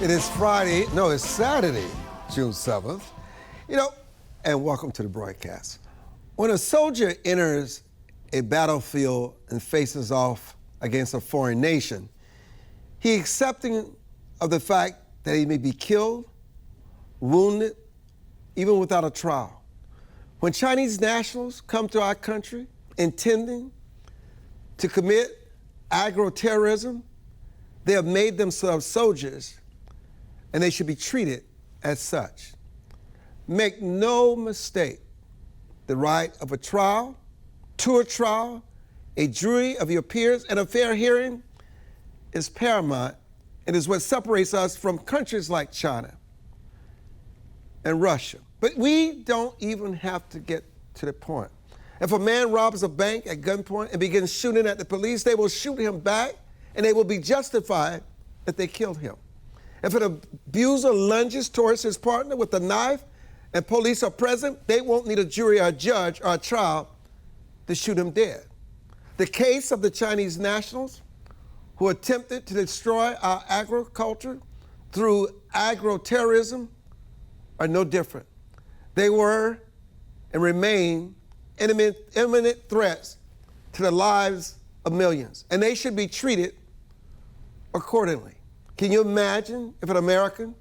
It is Friday, no, it's Saturday, June 7th. And welcome to the broadcast. When a soldier enters a battlefield and faces off against a foreign nation, he accepting of the fact that he may be killed, wounded, even without a trial. When Chinese nationals come to our country intending to commit agro-terrorism, they have made themselves soldiers, and they should be treated as such. Make no mistake, the right of a trial, to a trial, a jury of your peers, and a fair hearing is paramount and is what separates us from countries like China and Russia. But we don't even have to get to the point. If a man robs a bank at gunpoint and begins shooting at the police, they will shoot him back, and they will be justified that they killed him. If an abuser lunges towards his partner with a knife and police are present, they won't need a jury or a judge or a trial to shoot him dead. The case of the Chinese nationals who attempted to destroy our agriculture through agro-terrorism are no different. They were and remain imminent threats to the lives of millions, and they should be treated accordingly. Can you imagine if an American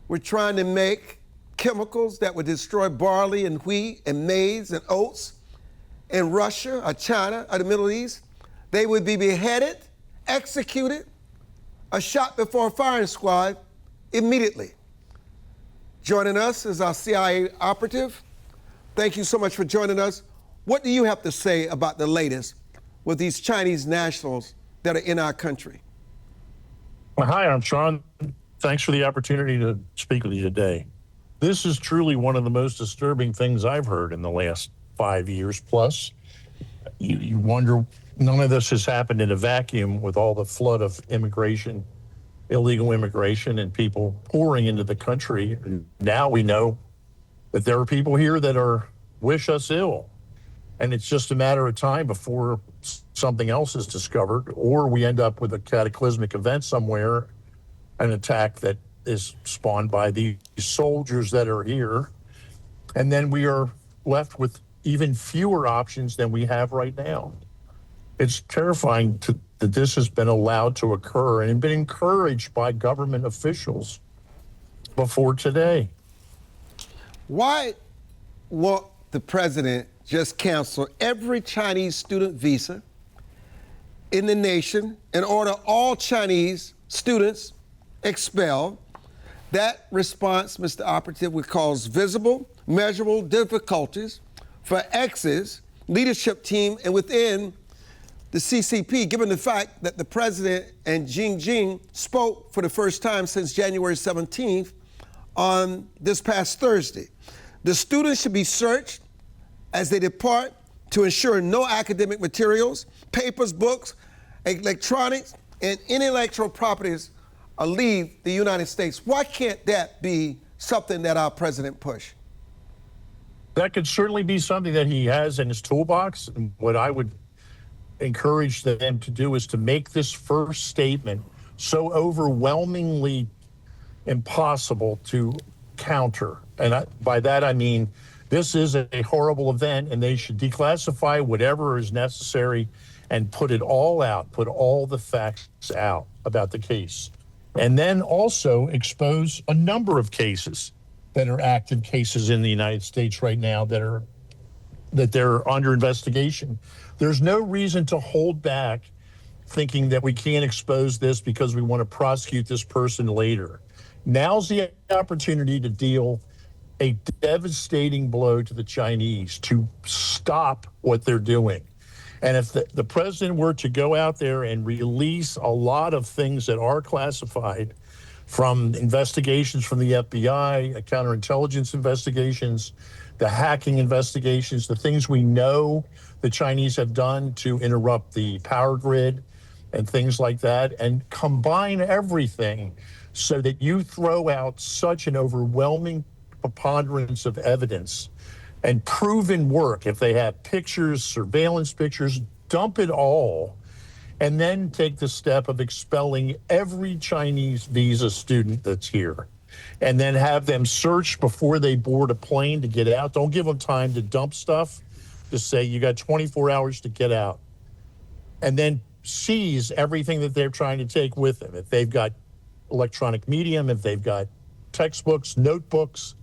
were trying to make chemicals that would destroy barley and wheat and maize and oats in Russia or China or the Middle East? They would be beheaded, executed, or shot before a firing squad immediately. Joining us is our CIA operative. Thank you so much for joining us. What do you have to say about the latest with these Chinese nationals that are in our country? Hi, I'm Sean. Thanks for the opportunity to speak with you today. This is truly one of the most disturbing things I've heard in the last 5 years plus. You wonder, none of this has happened in a vacuum with all the flood of immigration, illegal immigration, and people pouring into the country. And now we know that there are people here that wish us ill. And it's just a matter of time before something else is discovered, or we end up with a cataclysmic event somewhere, an attack that is spawned by these soldiers that are here. And then we are left with even fewer options than we have right now. It's terrifying that this has been allowed to occur and been encouraged by government officials before today. Why won't the president just cancel every Chinese student visa in the nation and order all Chinese students expelled? That response, Mr. Operative, would cause visible, measurable difficulties for X's leadership team and within the CCP, given the fact that the president and Jinping spoke for the first time since January 17th on this past Thursday. The students should be searched as they depart to ensure no academic materials, papers, books, electronics, and intellectual properties leave the United States. Why can't that be something that our president push? That could certainly be something that he has in his toolbox. And what I would encourage them to do is to make this first statement so overwhelmingly impossible to counter. And by that, I mean, this is a horrible event, and they should declassify whatever is necessary and put it all out, put all the facts out about the case. And then also expose a number of cases that are active cases in the United States right now that they're under investigation. There's no reason to hold back thinking that we can't expose this because we want to prosecute this person later. Now's the opportunity to deal a devastating blow to the Chinese, to stop what they're doing. And if the president were to go out there and release a lot of things that are classified, from investigations from the FBI, counterintelligence investigations, the hacking investigations, the things we know the Chinese have done to interrupt the power grid and things like that, and combine everything so that you throw out such an overwhelming preponderance of evidence and proven work. If they have pictures, surveillance pictures, dump it all and then take the step of expelling every Chinese visa student that's here, and then have them search before they board a plane to get out. Don't give them time to dump stuff. Just say you got 24 hours to get out, and then seize everything that they're trying to take with them. If they've got electronic medium, if they've got textbooks, notebooks,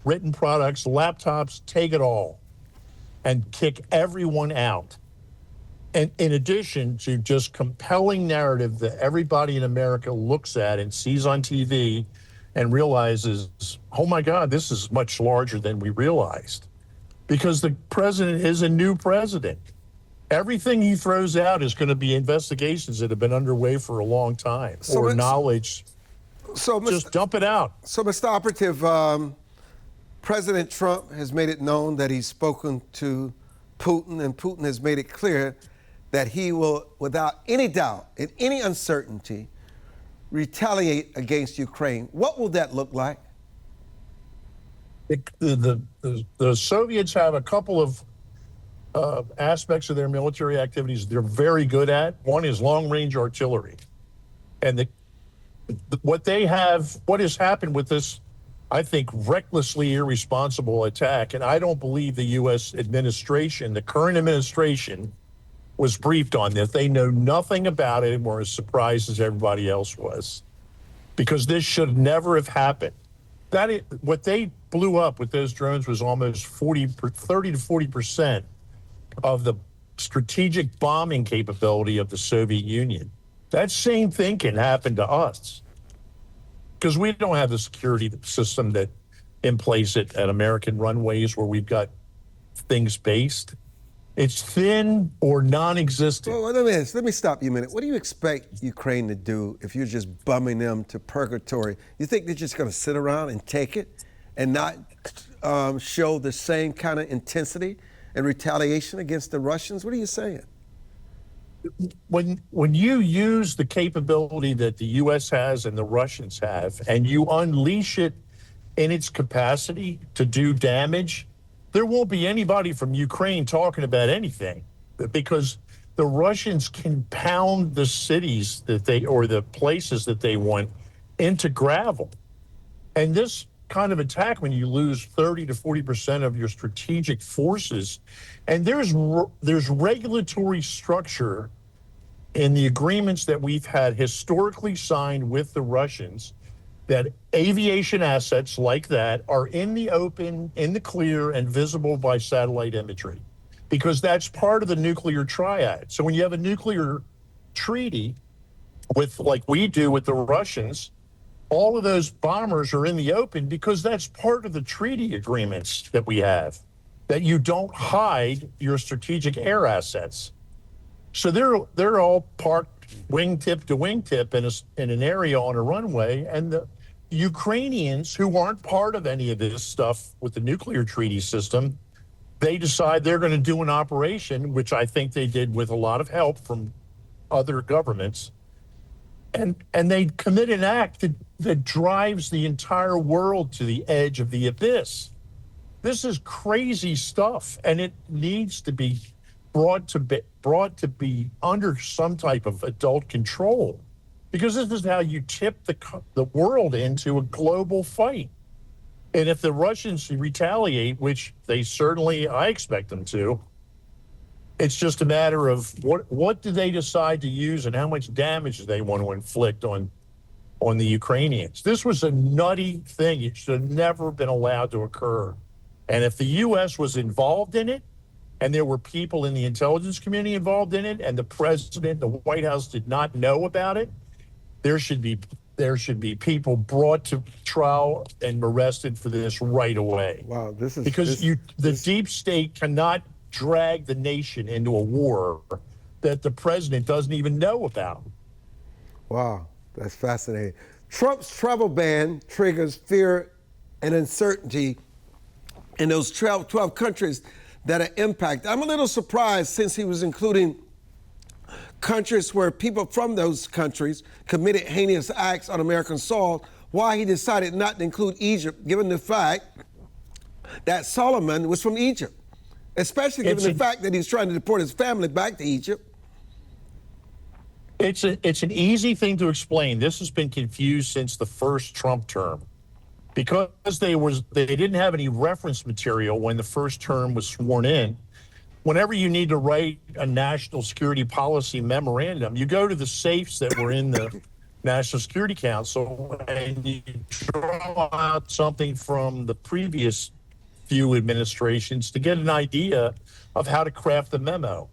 written products, laptops, take it all and kick everyone out. And in addition to just compelling narrative that everybody in America looks at and sees on TV and realizes, oh my God, this is much larger than we realized. Because the president is a new president. Everything he throws out is going to be investigations that have been underway for a long time, or knowledge. So just dump it out. So, Mr. Operative, President Trump has made it known that he's spoken to Putin, and Putin has made it clear that he will, without any doubt and any uncertainty, retaliate against Ukraine. What will that look like? The Soviets have a couple of aspects of their military activities they're very good at. One is long-range artillery. And what has happened with this, I think, recklessly irresponsible attack, and I don't believe the U.S. administration, the current administration, was briefed on this. They know nothing about it and were as surprised as everybody else was, because this should never have happened. What they blew up with those drones was almost 30 to 40% of the strategic bombing capability of the Soviet Union. That same thing can happen to us, because we don't have the security system that in place at American runways where we've got things based. It's thin or non-existent. Well, let me stop you a minute. What do you expect Ukraine to do if you're just bumming them to purgatory? You think they're just going to sit around and take it and not show the same kind of intensity and retaliation against the Russians? What are you saying? When you use the capability that the U.S. has and the Russians have, and you unleash it in its capacity to do damage, there won't be anybody from Ukraine talking about anything, because the Russians can pound the cities or the places that they want into gravel. And this kind of attack, when you lose 30 to 40% of your strategic forces, and there's regulatory structure in the agreements that we've had historically signed with the Russians, that aviation assets like that are in the open, in the clear, and visible by satellite imagery, because that's part of the nuclear triad. So when you have a nuclear treaty like we do with the Russians, all of those bombers are in the open, because that's part of the treaty agreements that we have, that you don't hide your strategic air assets. So they're all parked wingtip to wingtip in an area on a runway, and the Ukrainians, who aren't part of any of this stuff with the nuclear treaty system, they decide they're going to do an operation, which I think they did with a lot of help from other governments, and they commit an act that drives the entire world to the edge of the abyss. This is crazy stuff, and it needs to be brought to be under some type of adult control, because this is how you tip the world into a global fight. And if the Russians retaliate, which I expect them to, it's just a matter of what do they decide to use and how much damage do they want to inflict on the Ukrainians. This was a nutty thing. It should have never been allowed to occur. And if the U.S. was involved in it, and there were people in the intelligence community involved in it, and the president, the White House did not know about it, there should be people brought to trial and arrested for this right away. Wow, the deep state cannot drag the nation into a war that the president doesn't even know about. Wow, that's fascinating. Trump's travel ban triggers fear and uncertainty in those 12 countries that are impacted. I'm a little surprised, since he was including countries where people from those countries committed heinous acts on American soil, why he decided not to include Egypt, given the fact that Solomon was from Egypt, especially given the fact that he's trying to deport his family back to Egypt. It's an easy thing to explain. This has been confused since the first Trump term. Because they didn't have any reference material when the first term was sworn in. Whenever you need to write a national security policy memorandum, you go to the safes that were in the National Security Council and you draw out something from the previous few administrations to get an idea of how to craft the memo.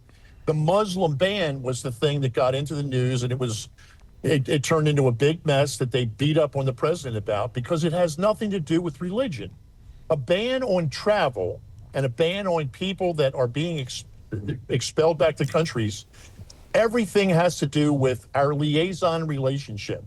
The Muslim ban was the thing that got into the news, and it turned into a big mess that they beat up on the president about because it has nothing to do with religion. A ban on travel and a ban on people that are being expelled back to countries, everything has to do with our liaison relationship.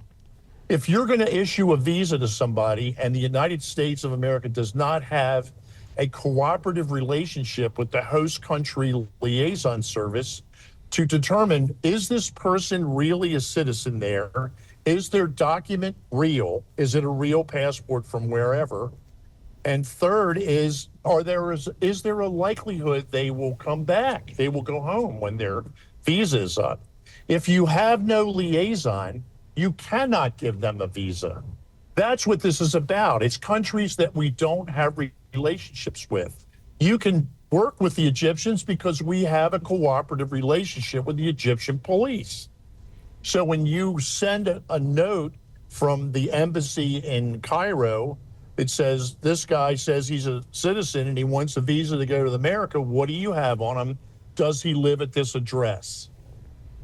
If you're going to issue a visa to somebody and the United States of America does not have a cooperative relationship with the host country liaison service to determine, is this person really a citizen there? Is their document real? Is it a real passport from wherever? And third is there a likelihood they will come back? They will go home when their visa is up. If you have no liaison, you cannot give them a visa. That's what this is about. It's countries that we don't have relationships with. You can work with the Egyptians because we have a cooperative relationship with the Egyptian police. So when you send a note from the embassy in Cairo, it says, this guy says he's a citizen and he wants a visa to go to America. What do you have on him? Does he live at this address?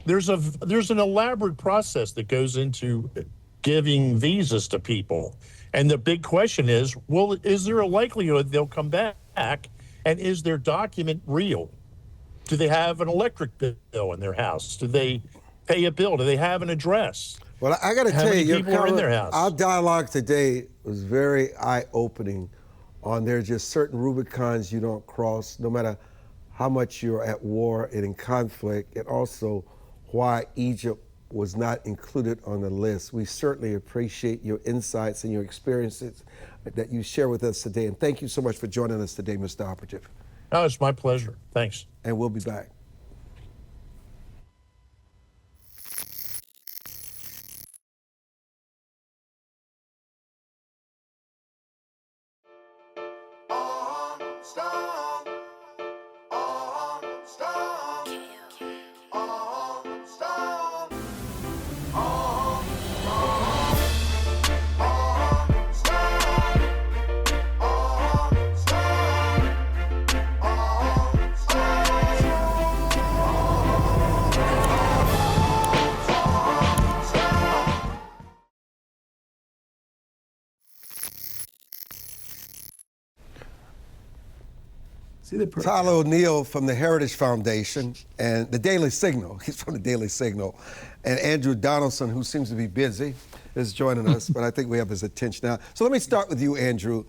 There's an elaborate process that goes into giving visas to people. And the big question is, well, is there a likelihood they'll come back? And is their document real? Do they have an electric bill in their house? Do they pay a bill? Do they have an address? Well, I got to tell you, people are in their house? Our dialogue today was very eye-opening on there's just certain Rubicons you don't cross, no matter how much you're at war and in conflict, and also why Egypt was not included on the list. We certainly appreciate your insights and your experiences that you share with us today. And thank you so much for joining us today, Mr. Operative. Oh, it's my pleasure. Thanks. And we'll be back. Tyler O'Neill from the Heritage Foundation and the Daily Signal. He's from the Daily Signal. And Andrew Donaldson, who seems to be busy, is joining us, but I think we have his attention now. So let me start with you, Andrew.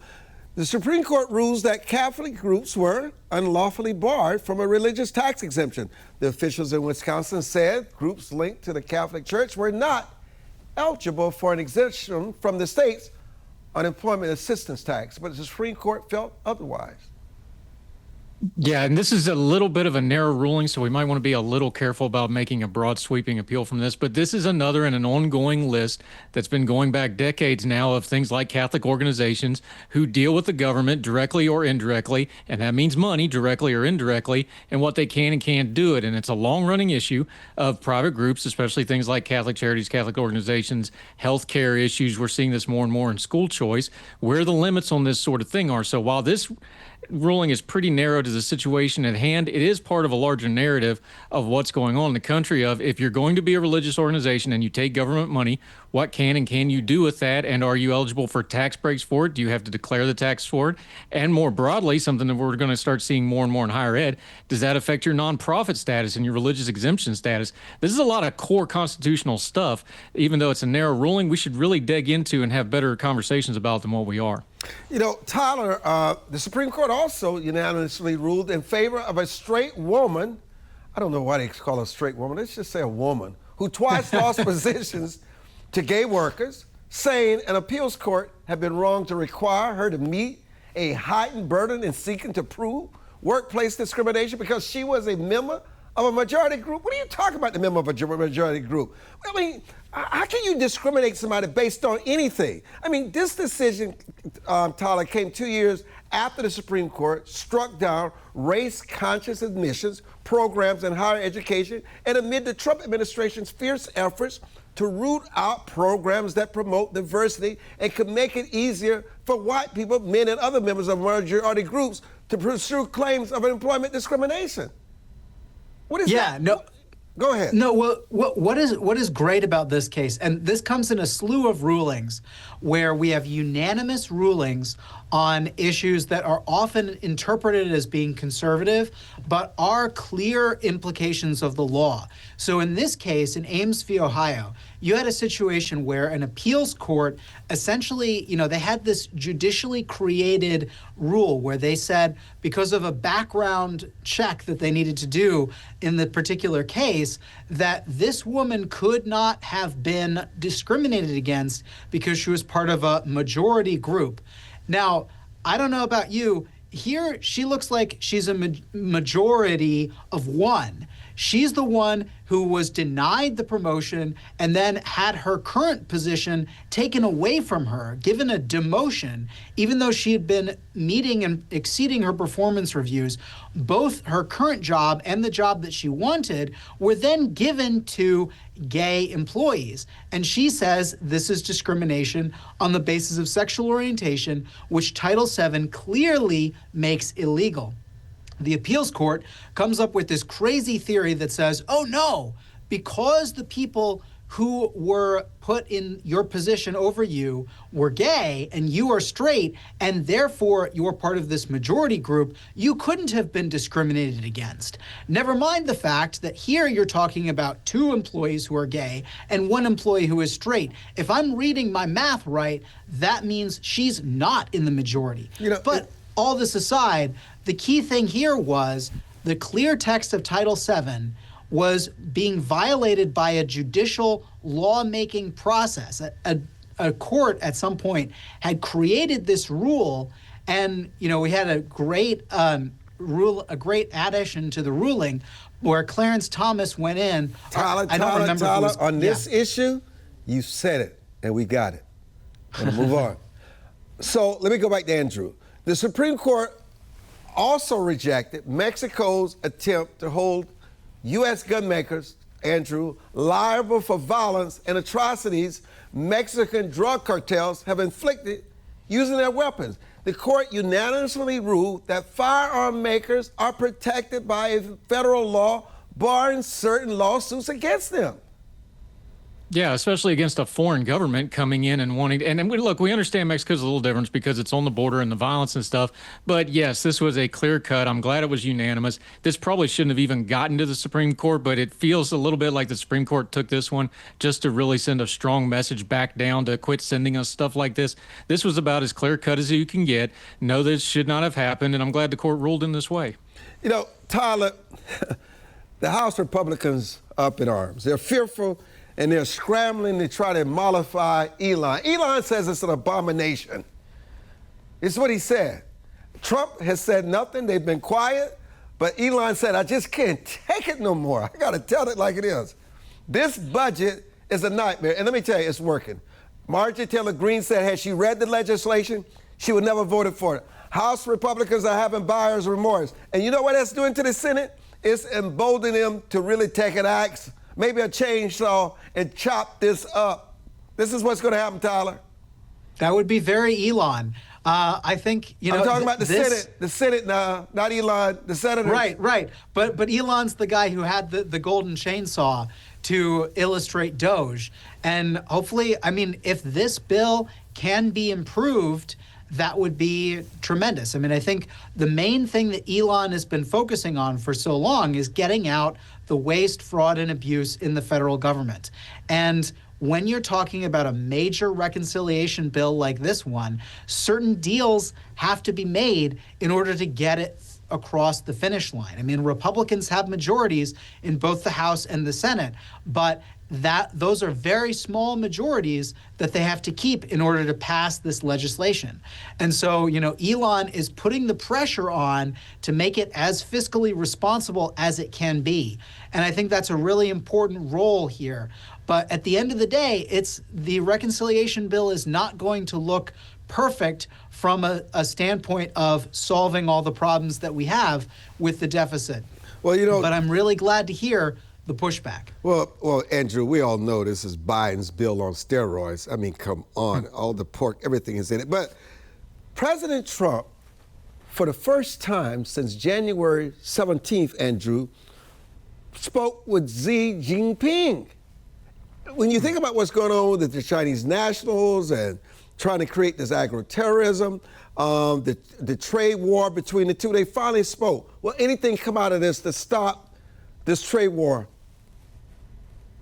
The Supreme Court rules that Catholic groups were unlawfully barred from a religious tax exemption. The officials in Wisconsin said groups linked to the Catholic Church were not eligible for an exemption from the state's unemployment assistance tax, but the Supreme Court felt otherwise. Yeah, and this is a little bit of a narrow ruling, so we might want to be a little careful about making a broad sweeping appeal from this. But this is another in an ongoing list that's been going back decades now of things like Catholic organizations who deal with the government directly or indirectly, and that means money directly or indirectly, and what they can and can't do it. And it's a long-running issue of private groups, especially things like Catholic charities, Catholic organizations, healthcare issues. We're seeing this more and more in school choice, where the limits on this sort of thing are. So while this ruling is pretty narrow to the situation at hand, it is part of a larger narrative of what's going on in the country of, if you're going to be a religious organization and you take government money, what can and can you do with that? And are you eligible for tax breaks for it? Do you have to declare the tax for it? And more broadly, something that we're going to start seeing more and more in higher ed, does that affect your nonprofit status and your religious exemption status? This is a lot of core constitutional stuff. Even though it's a narrow ruling, we should really dig into and have better conversations about than what we are. You know, Tyler, the Supreme Court also unanimously ruled in favor of a straight woman. I don't know why they call her a straight woman. Let's just say a woman who twice lost positions to gay workers, saying an appeals court had been wrong to require her to meet a heightened burden in seeking to prove workplace discrimination because she was a member of a majority group? What are you talking about, the member of a majority group? I mean, how can you discriminate somebody based on anything? I mean, this decision, Tyler, came 2 years after the Supreme Court struck down race-conscious admissions programs in higher education and amid the Trump administration's fierce efforts to root out programs that promote diversity and could make it easier for white people, men and other members of majority groups to pursue claims of employment discrimination. What is that? No. Go ahead. No, well, what is great about this case, and this comes in a slew of rulings where we have unanimous rulings on issues that are often interpreted as being conservative, but are clear implications of the law. So in this case, in Ames v. Ohio, you had a situation where an appeals court essentially, they had this judicially created rule where they said because of a background check that they needed to do in the particular case, that this woman could not have been discriminated against because she was part of a majority group. Now, I don't know about you. Here, she looks like she's a majority of one. She's the one who was denied the promotion and then had her current position taken away from her, given a demotion, even though she had been meeting and exceeding her performance reviews. Both her current job and the job that she wanted were then given to gay employees. And she says this is discrimination on the basis of sexual orientation, which Title VII clearly makes illegal. The appeals court comes up with this crazy theory that says, oh no, because the people who were put in your position over you were gay and you are straight, and therefore you're part of this majority group, you couldn't have been discriminated against. Never mind the fact that here you're talking about 2 employees who are gay and 1 employee who is straight. If I'm reading my math right, that means she's not in the majority. But all this aside, the key thing here was the clear text of Title VII was being violated by a judicial lawmaking process. A court at some point had created this rule, and we had a great a great addition to the ruling where Clarence Thomas went in. Tyler, on this issue, you said it, and we got it. I'm gonna move on. So let me go back to Andrew. The Supreme Court also rejected Mexico's attempt to hold U.S. gun makers, Andrew, liable for violence and atrocities Mexican drug cartels have inflicted using their weapons. The court unanimously ruled that firearm makers are protected by a federal law barring certain lawsuits against them. Yeah, especially against a foreign government coming in and wanting, and look, we understand Mexico's a little different because it's on the border and the violence and stuff. But yes, this was a clear cut. I'm glad it was unanimous. This probably shouldn't have even gotten to the Supreme Court, but it feels a little bit like the Supreme Court took this one just to really send a strong message back down to quit sending us stuff like this. This was about as clear cut as you can get. No, this should not have happened, and I'm glad the court ruled in this way. Tyler, the House Republicans up in arms. They're fearful, and they're scrambling to try to mollify Elon. Elon says it's an abomination. It's what he said. Trump has said nothing. They've been quiet. But Elon said, I just can't take it no more. I got to tell it like it is. This budget is a nightmare. And let me tell you, it's working. Marjorie Taylor Greene said had she read the legislation, she would never have voted for it. House Republicans are having buyer's remorse. And you know what that's doing to the Senate? It's emboldening them to really take an axe, maybe a chainsaw, and chop this up. This is what's going to happen, Tyler. That would be very Elon. I think, I'm talking about the Senate now, not Elon, the senators. Right. But Elon's the guy who had the golden chainsaw to illustrate Doge. And hopefully, if this bill can be improved, that would be tremendous. I think the main thing that Elon has been focusing on for so long is getting out the waste, fraud, and abuse in the federal government. And when you're talking about a major reconciliation bill like this one, certain deals have to be made in order to get it across the finish line. Republicans have majorities in both the House and the Senate, but those are very small majorities that they have to keep in order to pass this legislation. And so, Elon is putting the pressure on to make it as fiscally responsible as it can be. And I think that's a really important role here. But at the end of the day, the reconciliation bill is not going to look perfect from a standpoint of solving all the problems that we have with the deficit. Well, but I'm really glad to hear the pushback. Well, Andrew, we all know this is Biden's bill on steroids. I mean, come on, all the pork, everything is in it. But President Trump, for the first time since January 17th, Andrew, spoke with Xi Jinping. When you think about what's going on with the Chinese nationals and trying to create this agro-terrorism, the trade war between the two, they finally spoke. Will anything come out of this to stop this trade war?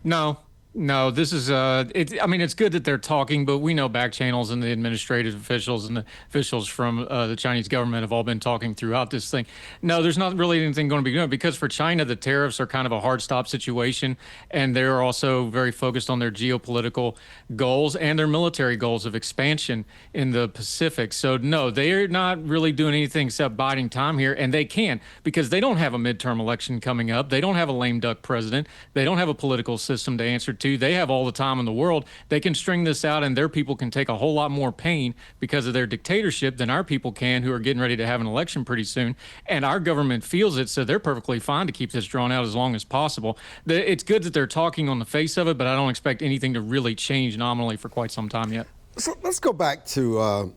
No, this is, it's good that they're talking, but we know back channels and the administrative officials and the officials from the Chinese government have all been talking throughout this thing. No, there's not really anything going to be done because for China, the tariffs are kind of a hard stop situation. And they're also very focused on their geopolitical goals and their military goals of expansion in the Pacific. So no, they're not really doing anything except biding time here. And they can because they don't have a midterm election coming up. They don't have a lame duck president. They don't have a political system to answer to. They have all the time in the world. They can string this out and their people can take a whole lot more pain because of their dictatorship than our people can who are getting ready to have an election pretty soon. And our government feels it, so they're perfectly fine to keep this drawn out as long as possible. It's good that they're talking on the face of it, but I don't expect anything to really change nominally for quite some time yet. So let's go back to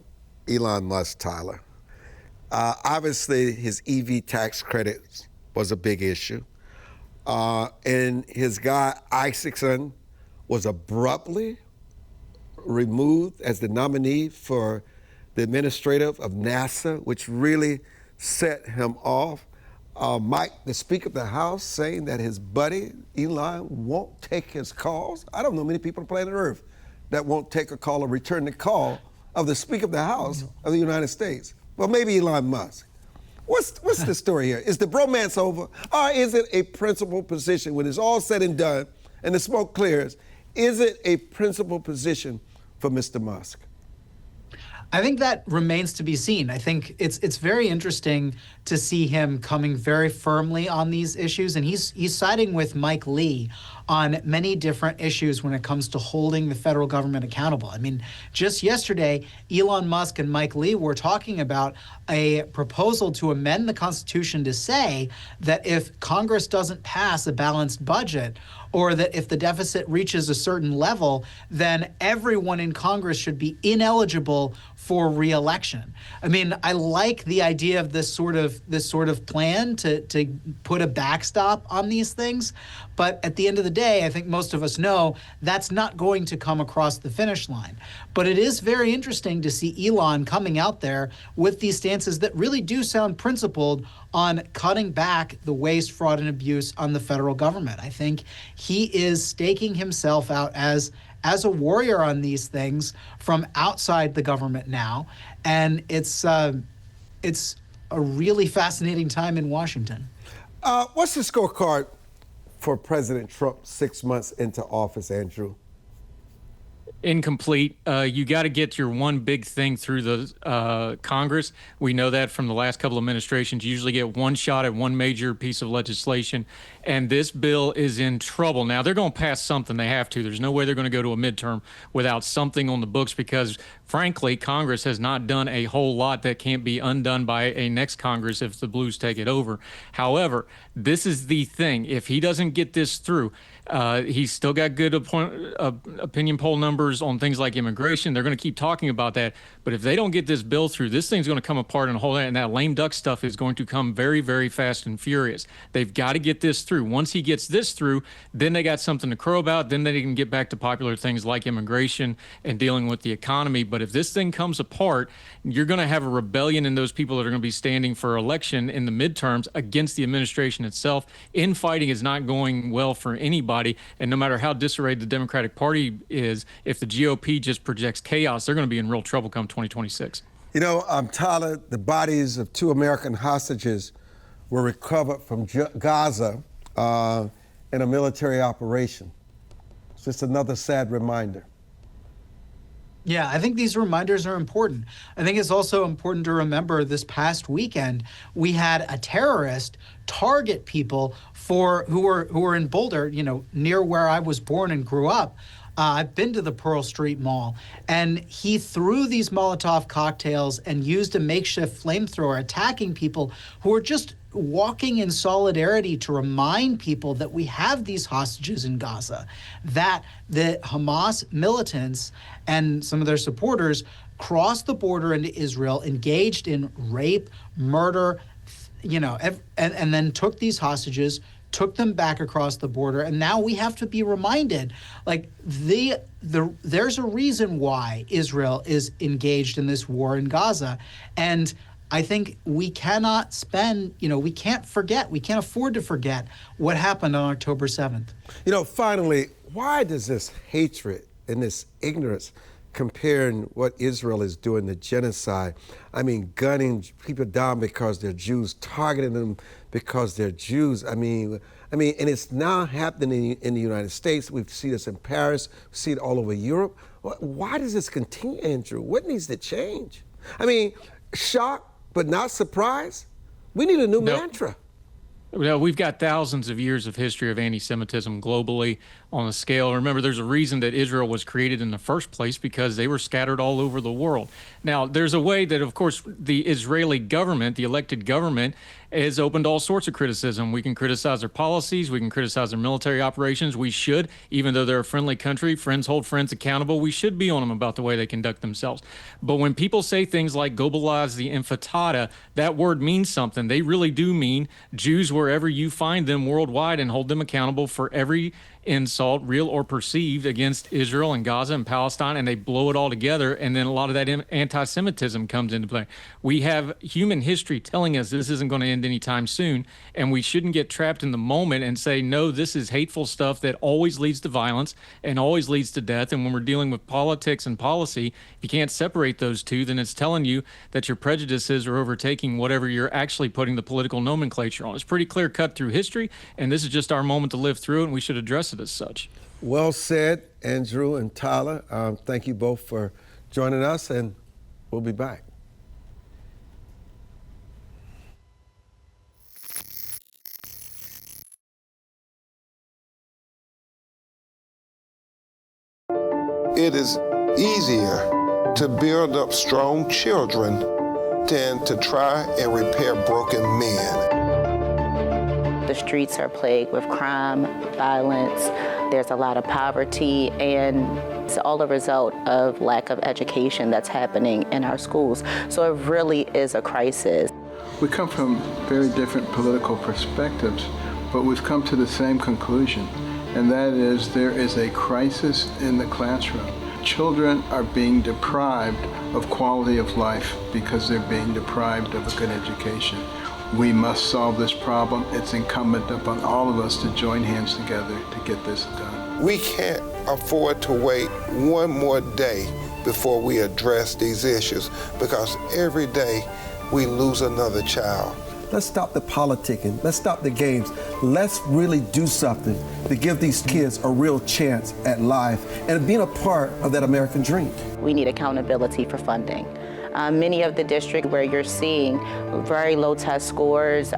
Elon Musk, Tyler. Obviously, his EV tax credit was a big issue. And his guy, Isaacson, was abruptly removed as the nominee for the administrative of NASA, which really set him off. Mike, the Speaker of the House, saying that his buddy, Elon, won't take his calls. I don't know many people on planet Earth that won't take a call or return the call of the Speaker of the House of the United States. Well, maybe Elon Musk. What's the story here? Is the bromance over, or is it a principled position when it's all said and done and the smoke clears? Is it a principled position for Mr. Musk? I think that remains to be seen. I think it's very interesting to see him coming very firmly on these issues, and he's siding with Mike Lee on many different issues when it comes to holding the federal government accountable. I mean, just yesterday, Elon Musk and Mike Lee were talking about a proposal to amend the Constitution to say that if Congress doesn't pass a balanced budget, or that if the deficit reaches a certain level, then everyone in Congress should be ineligible for re-election. I mean, I like the idea of this sort of plan to put a backstop on these things, but at the end of the day, I think most of us know that's not going to come across the finish line. But it is very interesting to see Elon coming out there with these stances that really do sound principled on cutting back the waste, fraud, and abuse on the federal government. I think he is staking himself out as a warrior on these things from outside the government now, and it's a really fascinating time in Washington. What's the scorecard for President Trump 6 months into office, Andrew? Incomplete. You got to get your one big thing through the Congress. We know that from the last couple of administrations. You usually get one shot at one major piece of legislation, and this bill is in trouble. Now, they're going to pass something. They have to. There's no way they're going to go to a midterm without something on the books because, frankly, Congress has not done a whole lot that can't be undone by a next Congress if the Blues take it over. However, this is the thing. If he doesn't get this through, he's still got good opinion poll numbers on things like immigration. They're going to keep talking about that. But if they don't get this bill through, this thing's going to come apart in a whole lot. And that lame duck stuff is going to come very, very fast and furious. They've got to get this through. Once he gets this through, then they got something to crow about. Then they can get back to popular things like immigration and dealing with the economy. But if this thing comes apart, you're going to have a rebellion in those people that are going to be standing for election in the midterms against the administration itself. Infighting is not going well for anybody. And no matter how disarrayed the Democratic Party is, if the GOP just projects chaos, they're going to be in real trouble come 2026. You know, Tyler, the bodies of 2 American hostages were recovered from Gaza in a military operation. Just another sad reminder. Yeah, I think these reminders are important. I think it's also important to remember this past weekend, we had a terrorist target people who were in Boulder, near where I was born and grew up. I've been to the Pearl Street Mall, and he threw these Molotov cocktails and used a makeshift flamethrower, attacking people who were just walking in solidarity to remind people that we have these hostages in Gaza, that the Hamas militants and some of their supporters crossed the border into Israel, engaged in rape, murder, and then took these hostages, took them back across the border, and now we have to be reminded, there's a reason why Israel is engaged in this war in Gaza, and I think we cannot we can't afford to forget what happened on October 7th. Finally, why does this hatred and this ignorance comparing what Israel is doing to genocide? I mean, gunning people down because they're Jews, targeting them because they're Jews. I mean, and it's now happening in the United States. We see this in Paris. We see it all over Europe. Why does this continue, Andrew? What needs to change? I mean, shock, but not surprise. We need a new mantra. Well, we've got thousands of years of history of anti-Semitism globally on a scale. Remember, there's a reason that Israel was created in the first place, because they were scattered all over the world. Now, there's a way that, of course, the Israeli government, the elected government, has opened all sorts of criticism. We can criticize their policies. We can criticize their military operations. We should, even though they're a friendly country, friends hold friends accountable. We should be on them about the way they conduct themselves. But when people say things like globalize the intifada, that word means something. They really do mean Jews wherever you find them worldwide, and hold them accountable for every insult, real or perceived, against Israel and Gaza and Palestine, and they blow it all together, and then a lot of that anti-Semitism comes into play. We have human history telling us this isn't going to end anytime soon, and we shouldn't get trapped in the moment and say, no, this is hateful stuff that always leads to violence and always leads to death. And when we're dealing with politics and policy, if you can't separate those two, then it's telling you that your prejudices are overtaking whatever you're actually putting the political nomenclature on. It's pretty clear cut through history, and this is just our moment to live through it, and we should address it as such. Well said, Andrew and Tyler. Thank you both for joining us, and we'll be back. It is easier to build up strong children than to try and repair broken men. The streets are plagued with crime, violence. There's a lot of poverty, and it's all a result of lack of education that's happening in our schools. So it really is a crisis. We come from very different political perspectives, but we've come to the same conclusion, and that is there is a crisis in the classroom. Children are being deprived of quality of life because they're being deprived of a good education. We must solve this problem. It's incumbent upon all of us to join hands together to get this done. We can't afford to wait one more day before we address these issues, because every day we lose another child. Let's stop the politicking. Let's stop the games. Let's really do something to give these kids a real chance at life and being a part of that American dream. We need accountability for funding. Many of the districts where you're seeing very low test scores,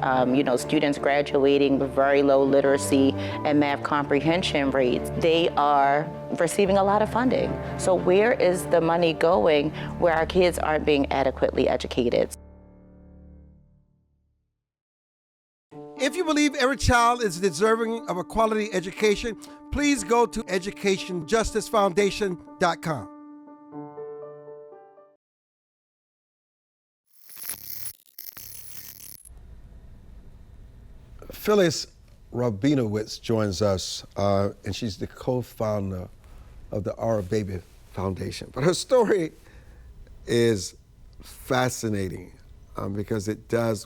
students graduating with very low literacy and math comprehension rates, they are receiving a lot of funding. So where is the money going where our kids aren't being adequately educated? If you believe every child is deserving of a quality education, please go to educationjusticefoundation.com. Phyllis Rabinowitz joins us, and she's the co-founder of the Our Baby Foundation. But her story is fascinating because it does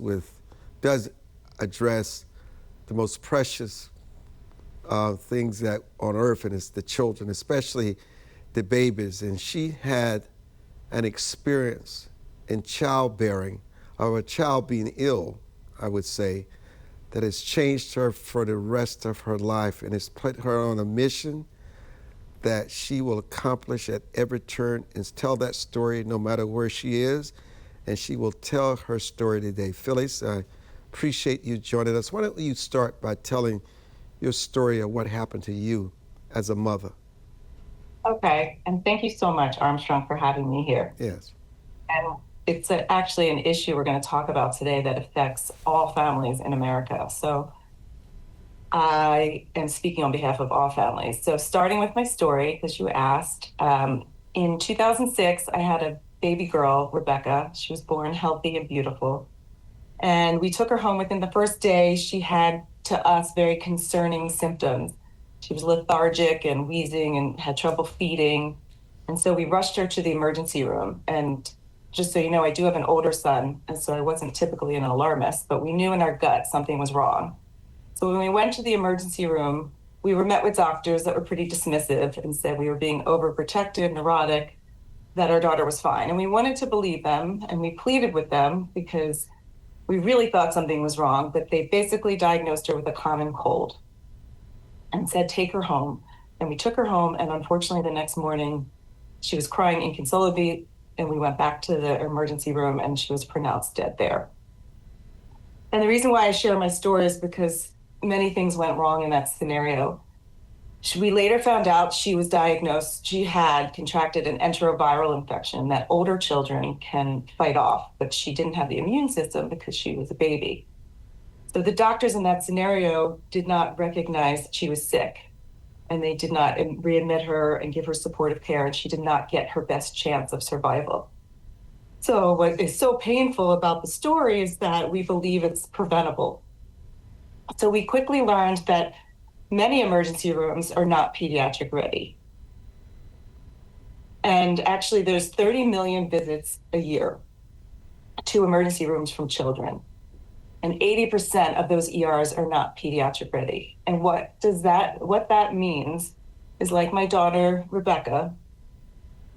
address the most precious things that on earth, and it's the children, especially the babies. And she had an experience in childbearing, or a child being ill, I would say, that has changed her for the rest of her life, and has put her on a mission that she will accomplish at every turn and tell that story no matter where she is. And she will tell her story today. Phyllis, I appreciate you joining us. Why don't you start by telling your story of what happened to you as a mother? Okay, and thank you so much, Armstrong, for having me here. Yes. And it's actually an issue we're going to talk about today that affects all families in America. So I am speaking on behalf of all families. So starting with my story, because you asked, in 2006, I had a baby girl, Rebecca. She was born healthy and beautiful. And we took her home. Within the first day, she had, to us, very concerning symptoms. She was lethargic and wheezing and had trouble feeding. And so we rushed her to the emergency room. And just so you know, I do have an older son, and so I wasn't typically an alarmist, but we knew in our gut something was wrong. So when we went to the emergency room, we were met with doctors that were pretty dismissive and said we were being overprotective, neurotic, that our daughter was fine. And we wanted to believe them, and we pleaded with them because we really thought something was wrong, but they basically diagnosed her with a common cold and said, take her home. And we took her home, and unfortunately the next morning, she was crying inconsolably, and we went back to the emergency room, and she was pronounced dead there. And the reason why I share my story is because many things went wrong in that scenario. We later found out she was diagnosed, she had contracted an enteroviral infection that older children can fight off, but she didn't have the immune system because she was a baby. So the doctors in that scenario did not recognize that she was sick, and they did not readmit her and give her supportive care, and she did not get her best chance of survival. So what is so painful about the story is that we believe it's preventable. So we quickly learned that many emergency rooms are not pediatric ready. And actually there's 30 million visits a year to emergency rooms from children. And 80% of those ERs are not pediatric ready. And what that means is, like my daughter, Rebecca,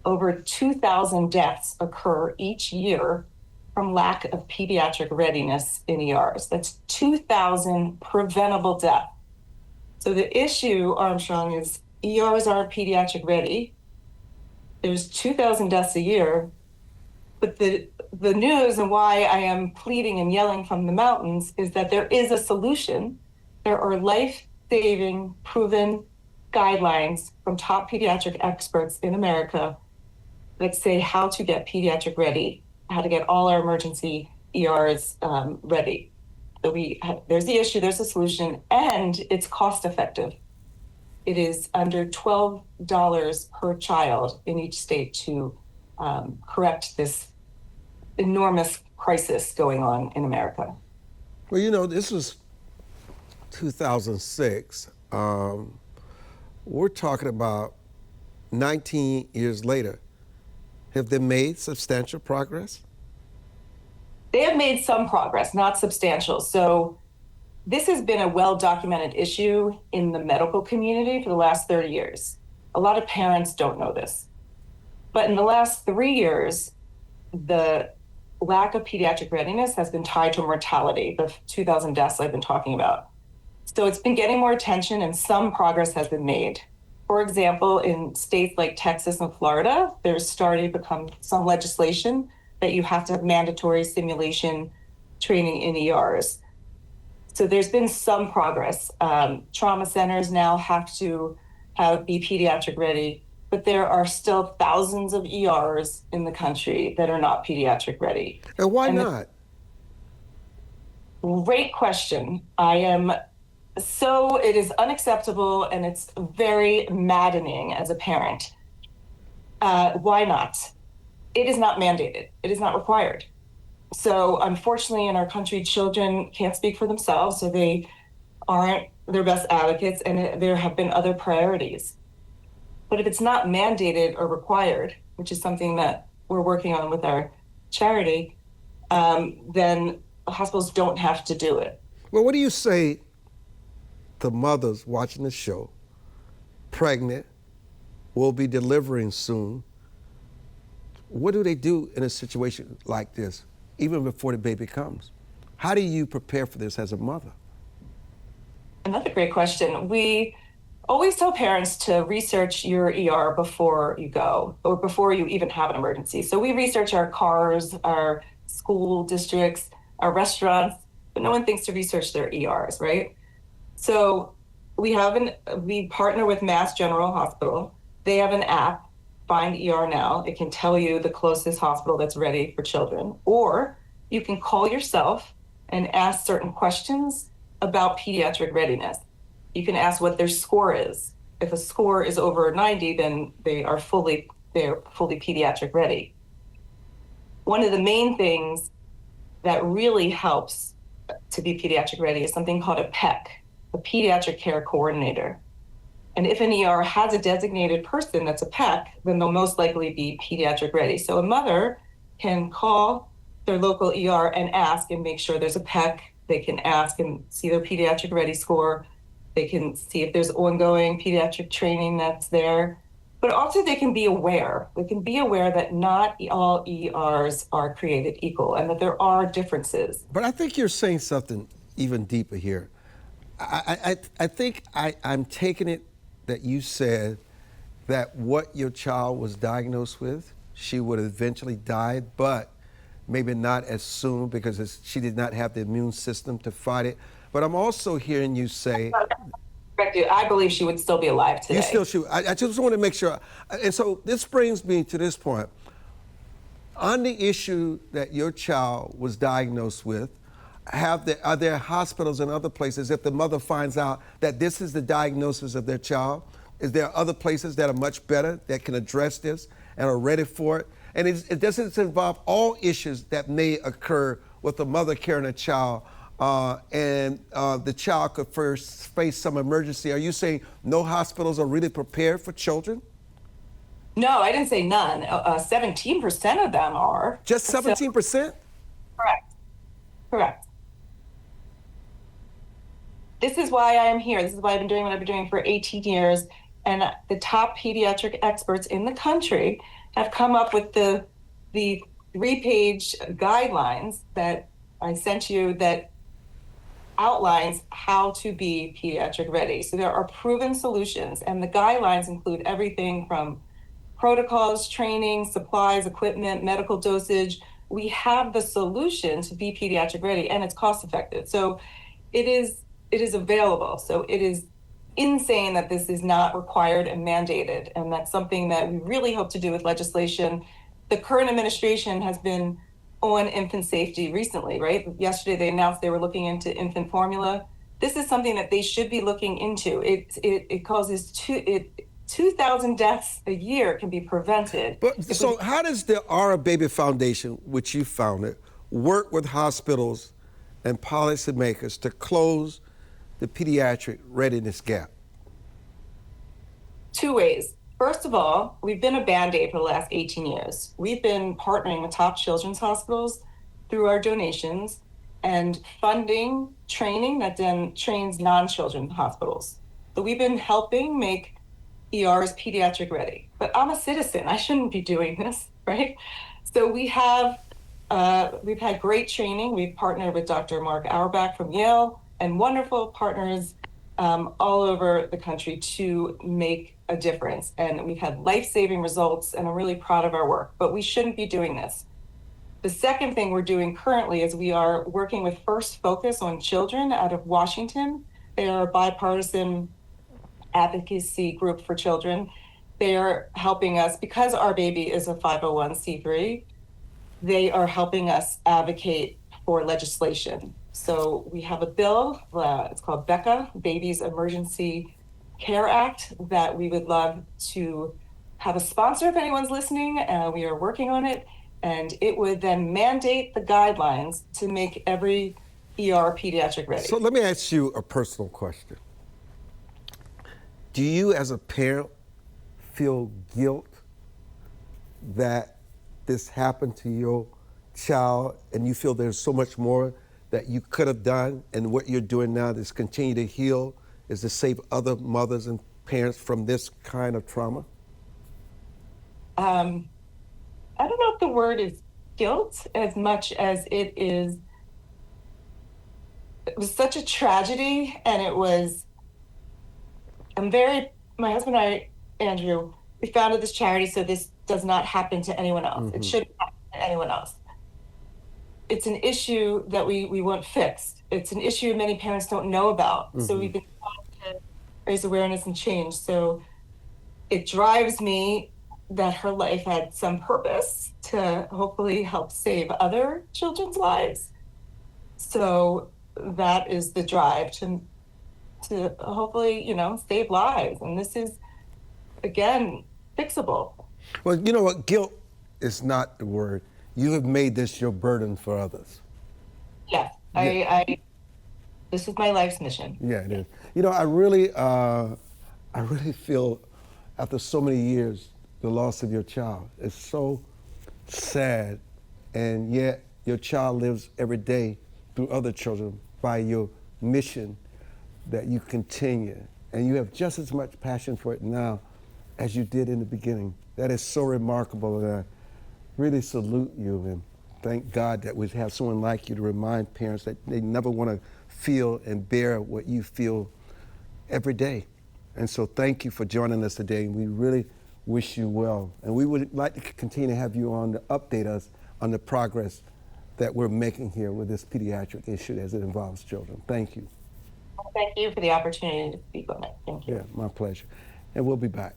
over 2,000 deaths occur each year from lack of pediatric readiness in ERs. That's 2,000 preventable deaths. So the issue, Armstrong, is ERs aren't pediatric ready. There's 2,000 deaths a year, but the news and why I am pleading and yelling from the mountains is that there is a solution. There are life-saving, proven guidelines from top pediatric experts in America that say how to get pediatric ready, how to get all our emergency ERs ready. So there's the issue, there's a solution, and it's cost effective. It is under $12 per child in each state to correct this enormous crisis going on in America. Well, you know, this was 2006. We're talking about 19 years later. Have they made substantial progress? They have made some progress, not substantial. So this has been a well-documented issue in the medical community for the last 30 years. A lot of parents don't know this. But in the last 3 years, the lack of pediatric readiness has been tied to mortality, the 2,000 deaths I've been talking about. So it's been getting more attention, and some progress has been made. For example, in states like Texas and Florida, there's starting to become some legislation that you have to have mandatory simulation training in ERs. So there's been some progress. Trauma centers now have to be pediatric ready, but there are still thousands of ERs in the country that are not pediatric ready. And why not? Great question. It is unacceptable, and it's very maddening as a parent. Why not? It is not mandated. It is not required. So unfortunately in our country, children can't speak for themselves, so they aren't their best advocates, and there have been other priorities. But if it's not mandated or required, which is something that we're working on with our charity, then hospitals don't have to do it. Well, what do you say to mothers watching the show, pregnant, will be delivering soon? What do they do in a situation like this, even before the baby comes? How do you prepare for this as a mother? Another great question. We always tell parents to research your ER before you go or before you even have an emergency. So we research our cars, our school districts, our restaurants, but no one thinks to research their ERs, right? So we partner with Mass General Hospital. They have an app, Find ER Now. It can tell you the closest hospital that's ready for children. Or you can call yourself and ask certain questions about pediatric readiness. You can ask what their score is. If a score is over 90, then they're fully pediatric ready. One of the main things that really helps to be pediatric ready is something called a PEC, a pediatric care coordinator. And if an ER has a designated person that's a PEC, then they'll most likely be pediatric ready. So a mother can call their local ER and ask and make sure there's a PEC. They can ask and see their pediatric ready score. They can see if there's ongoing pediatric training that's there. But also they can be aware. They can be aware that not all ERs are created equal and that there are differences. But I think you're saying something even deeper here. I think I'm taking it that you said that what your child was diagnosed with, she would have eventually died, but maybe not as soon because she did not have the immune system to fight it. But I'm also hearing you say... I believe she would still be alive today. You still should. I just want to make sure. And so this brings me to this point. On the issue that your child was diagnosed with, are there hospitals and other places, if the mother finds out that this is the diagnosis of their child, is there other places that are much better that can address this and are ready for it? And it doesn't involve all issues that may occur with a mother carrying a child and the child could first face some emergency. Are you saying no hospitals are really prepared for children? No, I didn't say none. 17% of them are. Just 17%? Correct. This is why I am here. This is why I've been doing what I've been doing for 18 years. And the top pediatric experts in the country have come up with the 3-page guidelines that I sent you that outlines how to be pediatric ready. So there are proven solutions, and the guidelines include everything from protocols, training, supplies, equipment, medical dosage. We have the solution to be pediatric ready, and it's cost effective. So it is available. So it is insane that this is not required and mandated, and that's something that we really hope to do with legislation. The current administration has been on infant safety recently, right? Yesterday they announced they were looking into infant formula. This is something that they should be looking into. It causes 2,000 deaths a year can be prevented. But so how does the Our Baby Foundation, which you founded, work with hospitals and policymakers to close the pediatric readiness gap? 2 ways. First of all, we've been a Band-Aid for the last 18 years. We've been partnering with top children's hospitals through our donations and funding training that then trains non-children hospitals. So we've been helping make ERs pediatric ready. But I'm a citizen. I shouldn't be doing this, right? So we've had great training. We've partnered with Dr. Mark Auerbach from Yale and wonderful partners all over the country to make a difference. And we've had life-saving results, and I'm really proud of our work, but we shouldn't be doing this. The second thing we're doing currently is we are working with First Focus on Children out of Washington. They are a bipartisan advocacy group for children. They are helping us, because Our Baby is a 501c3, they are helping us advocate for legislation. So we have a bill, it's called BECA, Babies Emergency Care Act, that we would love to have a sponsor if anyone's listening. We are working on it, and it would then mandate the guidelines to make every ER pediatric ready. So let me ask you a personal question. Do you as a parent feel guilt that this happened to your child and you feel there's so much more that you could have done, and what you're doing now is continue to heal, is to save other mothers and parents from this kind of trauma? I don't know if the word is guilt as much as it was such a tragedy, and it was my husband and I, Andrew, we founded this charity so this does not happen to anyone else. It shouldn't happen to anyone else. It's an issue that we want fixed. It's an issue many parents don't know about. So we've been trying to raise awareness and change. So it drives me that her life had some purpose to hopefully help save other children's lives. So that is the drive to hopefully, save lives. And this is, again, fixable. Well, you know what? Guilt is not the word. You have made this your burden for others. Yes, Yeah. This is my life's mission. Yeah, it is. I really feel, after so many years, the loss of your child is so sad, and yet your child lives every day through other children by your mission that you continue, and you have just as much passion for it now as you did in the beginning. That is so remarkable, and I really salute you, and thank God that we have someone like you to remind parents that they never want to feel and bear what you feel every day. And so thank you for joining us today. We really wish you well. And we would like to continue to have you on to update us on the progress that we're making here with this pediatric issue as it involves children. Thank you. Thank you for the opportunity to speak on it. Thank you. Yeah, my pleasure. And we'll be back.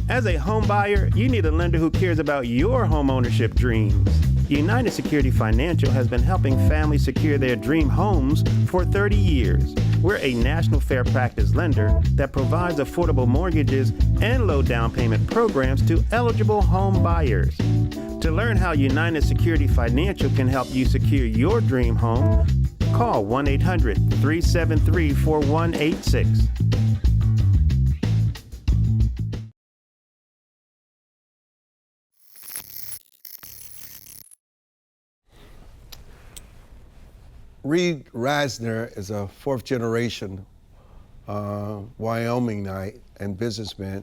As a home buyer, you need a lender who cares about your home ownership dreams. United Security Financial has been helping families secure their dream homes for 30 years. We're a national fair practice lender that provides affordable mortgages and low down payment programs to eligible home buyers. To learn how United Security Financial can help you secure your dream home, call 1-800-373-4186. Reid Rasner is a fourth generation Wyomingite and businessman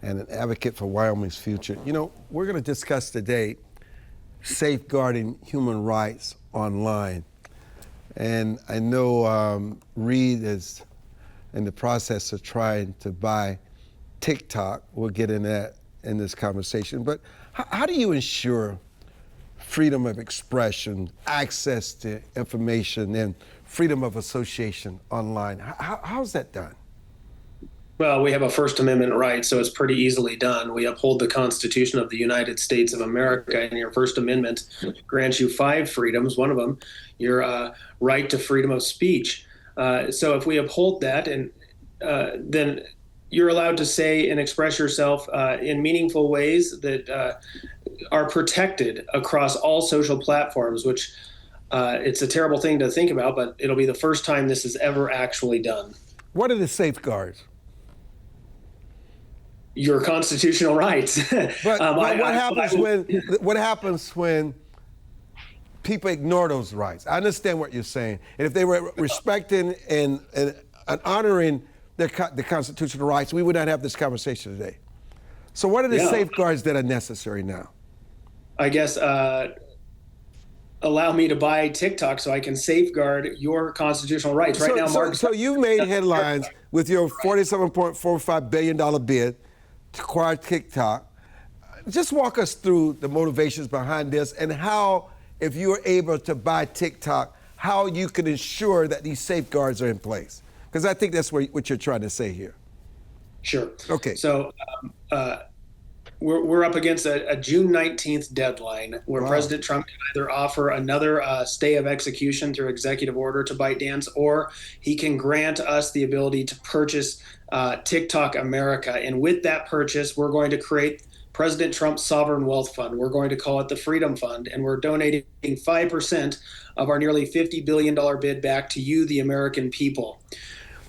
and an advocate for Wyoming's future. We're going to discuss today safeguarding human rights online. And I know Reid is in the process of trying to buy TikTok. We'll get in that in this conversation. But how do you ensure freedom of expression, access to information, and freedom of association online? How's that done? Well, we have a First Amendment right, so it's pretty easily done. We uphold the Constitution of the United States of America, and your First Amendment grants you 5 freedoms. One of them, your right to freedom of speech. So if we uphold that, and then you're allowed to say and express yourself in meaningful ways that are protected across all social platforms, which it's a terrible thing to think about, but it'll be the first time this is ever actually done. What are the safeguards? Your constitutional rights. But what happens when people ignore those rights? I understand what you're saying. And if they were respecting and honoring the constitutional rights, we would not have this conversation today. So what are the safeguards that are necessary now? I guess allow me to buy TikTok so I can safeguard your constitutional rights. Right now, Mark. So you've made headlines with your $47.45 billion bid to acquire TikTok. Just walk us through the motivations behind this and how, if you were able to buy TikTok, how you could ensure that these safeguards are in place. Because I think that's what you're trying to say here. Sure. Okay. So we're up against a June 19th deadline where President Trump can either offer another stay of execution through executive order to ByteDance, or he can grant us the ability to purchase TikTok America. And with that purchase, we're going to create President Trump's sovereign wealth fund. We're going to call it the Freedom Fund, and we're donating 5% of our nearly $50 billion bid back to you, the American people.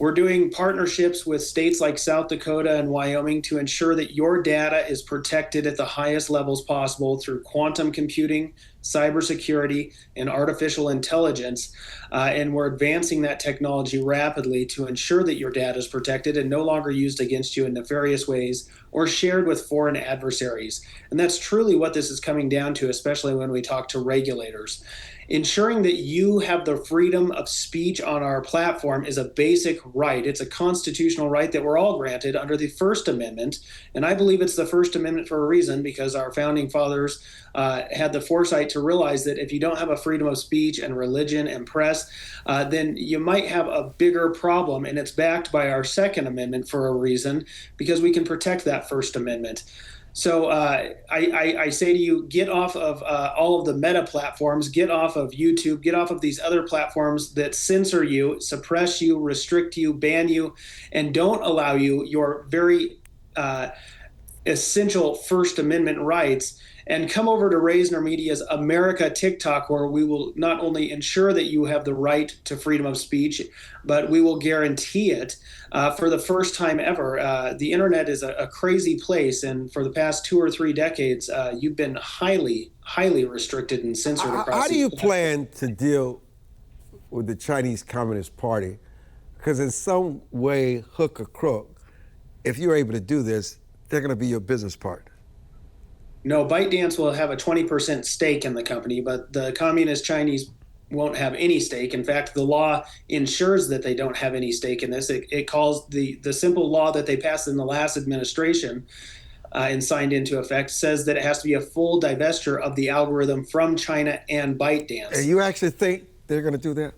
We're doing partnerships with states like South Dakota and Wyoming to ensure that your data is protected at the highest levels possible through quantum computing, cybersecurity, and artificial intelligence. And we're advancing that technology rapidly to ensure that your data is protected and no longer used against you in nefarious ways or shared with foreign adversaries. And that's truly what this is coming down to, especially when we talk to regulators. Ensuring that you have the freedom of speech on our platform is a basic right. It's a constitutional right that we're all granted under the First Amendment. And I believe it's the First Amendment for a reason, because our founding fathers had the foresight to realize that if you don't have a freedom of speech and religion and press, then you might have a bigger problem. And it's backed by our Second Amendment for a reason, because we can protect that First Amendment. So I say to you, get off of all of the meta platforms, get off of YouTube, get off of these other platforms that censor you, suppress you, restrict you, ban you, and don't allow you your very essential First Amendment rights. And come over to Rasner Media's America TikTok, where we will not only ensure that you have the right to freedom of speech, but we will guarantee it for the first time ever. The internet is a crazy place, and for the past 2 or 3 decades, you've been highly, highly restricted and censored across. How do you plan to deal with the Chinese Communist Party? Because in some way, hook or crook, if you're able to do this, they're going to be your business partner. No, ByteDance will have a 20% stake in the company, but the Communist Chinese won't have any stake. In fact, the law ensures that they don't have any stake in this. It calls the simple law that they passed in the last administration and signed into effect, says that it has to be a full divestiture of the algorithm from China and ByteDance. And you actually think they're going to do that?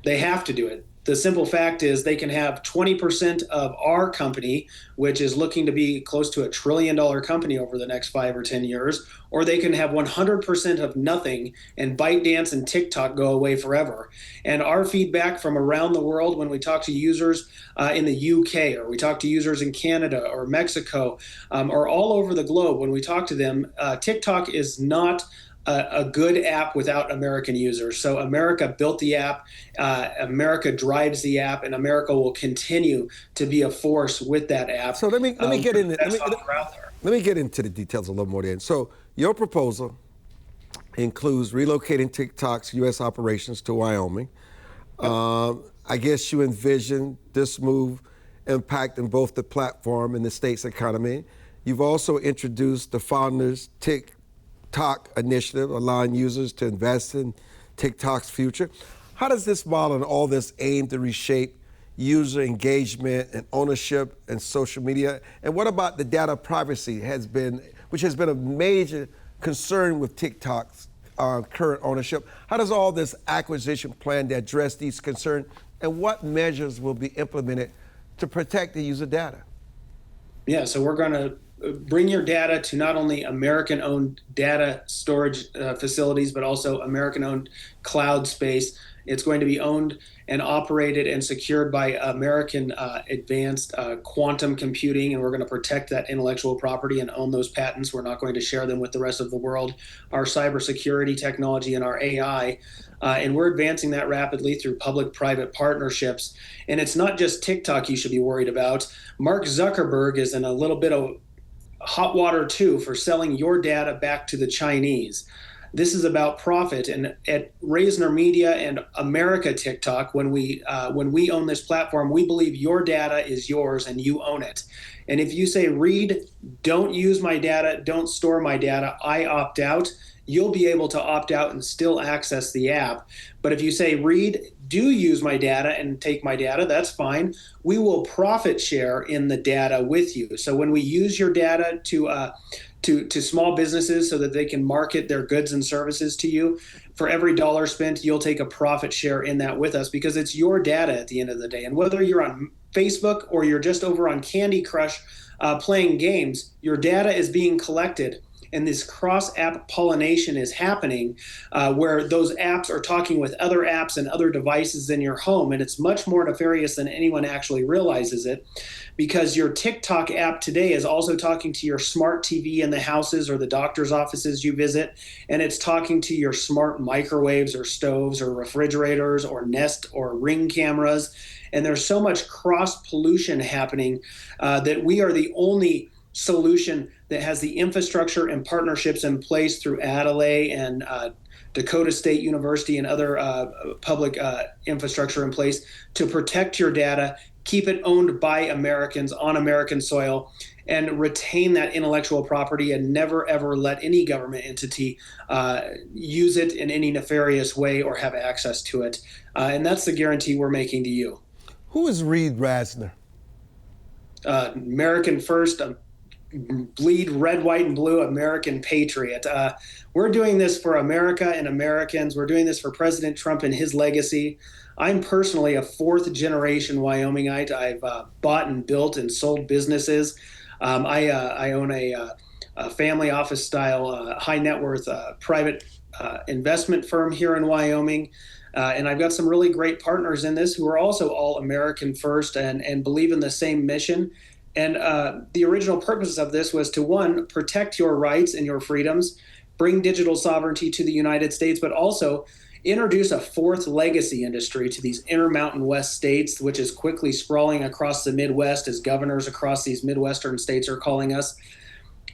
They have to do it. The simple fact is they can have 20% of our company, which is looking to be close to $1 trillion company over the next 5 or 10 years, or they can have 100% of nothing and ByteDance and TikTok go away forever. And our feedback from around the world, when we talk to users in the UK, or we talk to users in Canada or Mexico, or all over the globe, when we talk to them, TikTok is not a good app without American users. So America built the app, America drives the app, and America will continue to be a force with that app. So let me get into let me get into the details a little more then. So your proposal includes relocating TikTok's U.S. operations to Wyoming. I guess you envision this move impacting both the platform and the state's economy. You've also introduced the founders' TikTok initiative, allowing users to invest in TikTok's future. How does this model and all this aim to reshape user engagement and ownership in social media? And what about the data privacy which has been a major concern with TikTok's current ownership? How does all this acquisition plan to address these concerns, and what measures will be implemented to protect the user data? Yeah, so we're going to bring your data to not only American-owned data storage facilities, but also American-owned cloud space. It's going to be owned and operated and secured by American advanced quantum computing, and we're going to protect that intellectual property and own those patents. We're not going to share them with the rest of the world. Our cybersecurity technology and our AI, and we're advancing that rapidly through public-private partnerships. And it's not just TikTok you should be worried about. Mark Zuckerberg is in a little bit of hot water too for selling your data back to the Chinese. This is about profit, and at Rasner Media and America TikTok, when we own this platform, we believe your data is yours and you own it. And if you say, Reid, don't use my data, don't store my data, I opt out, you'll be able to opt out and still access the app. But if you say, Reid, do use my data and take my data, that's fine. We will profit share in the data with you. So when we use your data to small businesses so that they can market their goods and services to you, for every dollar spent, you'll take a profit share in that with us, because it's your data at the end of the day. And whether you're on Facebook or you're just over on Candy Crush playing games, your data is being collected. and this cross-app pollination is happening, where those apps are talking with other apps and other devices in your home, and it's much more nefarious than anyone actually realizes it, because your TikTok app today is also talking to your smart TV in the houses or the doctor's offices you visit, and it's talking to your smart microwaves or stoves or refrigerators or Nest or Ring cameras. And there's so much cross pollution happening that we are the only solution that has the infrastructure and partnerships in place through Adelaide and Dakota State University and other public infrastructure in place to protect your data, keep it owned by Americans on American soil, and retain that intellectual property and never, ever let any government entity use it in any nefarious way or have access to it. And that's the guarantee we're making to you. Who is Reid Rasner? American first, bleed red, white, and blue, American patriot. We're doing this for America and Americans. We're doing this for President Trump and his legacy. I'm personally a fourth generation Wyomingite. I've bought and built and sold businesses. I own a family office style, high net worth private investment firm here in Wyoming. And I've got some really great partners in this who are also all American first and believe in the same mission. And the original purpose of this was to, one, protect your rights and your freedoms, bring digital sovereignty to the United States, but also introduce a fourth legacy industry to these Intermountain West states, which is quickly sprawling across the Midwest as governors across these Midwestern states are calling us,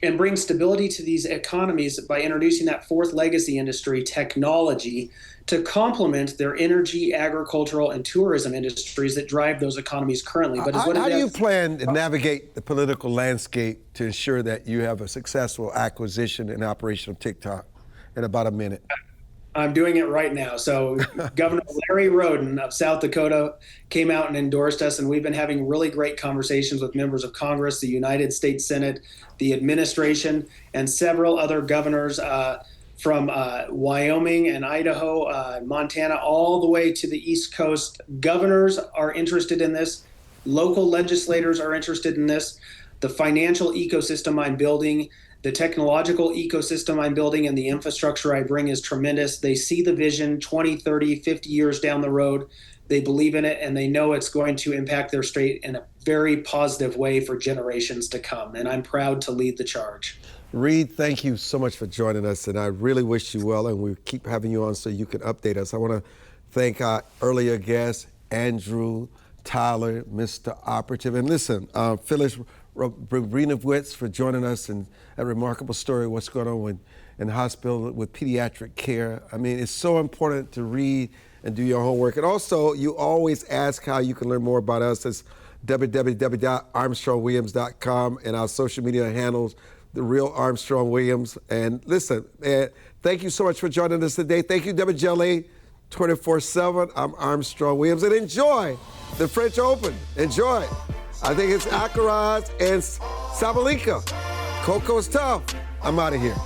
and bring stability to these economies by introducing that fourth legacy industry, technology, to complement their energy, agricultural, and tourism industries that drive those economies currently. But how do you plan to navigate the political landscape to ensure that you have a successful acquisition and operation of TikTok in about a minute? I'm doing it right now. So Governor Larry Roden of South Dakota came out and endorsed us, and we've been having really great conversations with members of Congress, the United States Senate, the administration, and several other governors from Wyoming and Idaho, Montana, all the way to the East Coast. Governors are interested in this. Local legislators are interested in this. The financial ecosystem I'm building, the technological ecosystem I'm building, and the infrastructure I bring is tremendous. They see the vision 20, 30, 50 years down the road. They believe in it, and they know it's going to impact their state in a very positive way for generations to come. And I'm proud to lead the charge. Reid, thank you so much for joining us, and I really wish you well, and we'll keep having you on so you can update us. I want to thank our earlier guests, Andrew, Tyler, Mr. Operative, and listen, Phyllis, Rabinowitz, for joining us and a remarkable story of what's going on in the hospital with pediatric care. I mean, it's so important to read and do your homework. And also, you always ask how you can learn more about us. It's www.armstrongwilliams.com, and our social media handles, The Real Armstrong Williams. And listen, thank you so much for joining us today. Thank you, WJLA 24/7. I'm Armstrong Williams, and enjoy the French Open. Enjoy. I think it's Alcaraz and Sabalenka. Coco's tough. I'm out of here.